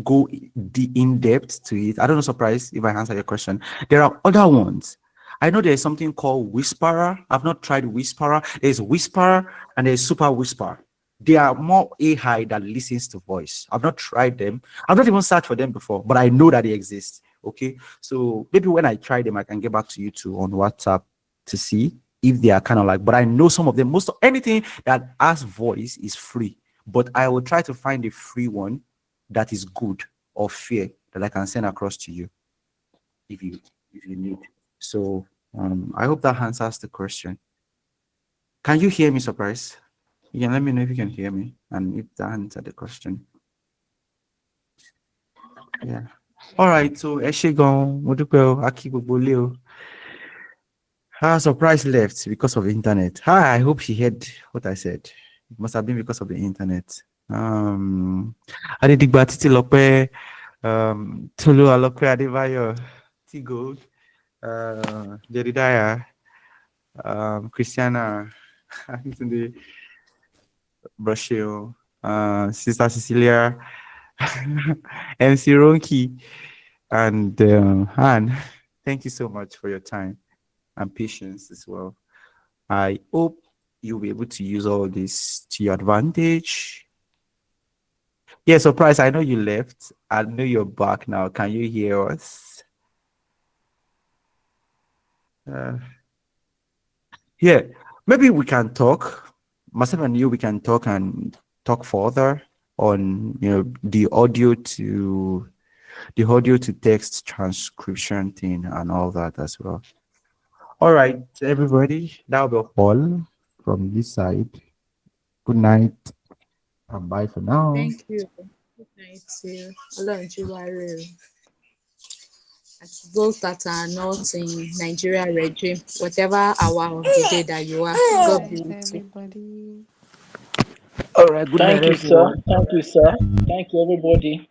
go in depth to it. I don't know, surprise if I answer your question. There are other ones. I know there's something called Whisperer. I've not tried Whisperer. There's Whisperer and there's Super Whisper. They are more AI that listens to voice. I've not tried them. I've not even searched for them before, but I know that they exist. Okay. So maybe when I try them, I can get back to you too on WhatsApp to see if they are kind of like, but I know some of them, most of anything that has voice is free, but I will try to find a free one that is good or fair that I can send across to you if you need. So I hope that answers the question. Can you hear me, surprise? You can let me know if you can hear me and if that answered the question. Yeah. All right. So Eshegon, Modupe, Aki Boboleo. Surprise left because of the internet. Hi, I hope she heard what I said. It must have been because of the internet. Adedigba Titilope, Tolu Alokwe Adebayo, T Gold, Jedidiah, Christiana, Tunde Brashio, Sister Cecilia, MC Ronki, and Han. Thank you so much for your time and patience as well. I hope you'll be able to use all this to your advantage. Yeah, surprise. I know you left. I know you're back now. Can you hear us? Uh, yeah, maybe we can talk. Myself and you, we can talk and talk further on the audio to text transcription thing and all that as well. All right, everybody, that'll be all from this side. Good night and bye for now. Thank you. Good night to you. Ọlọ́run jí wá rí o. And to those that are not in Nigeria regime, whatever hour of the day that you are, Good God night, bless you. everybody. All right. Good night, Thank you, sir. everyone. Thank you, sir. Thank you, everybody.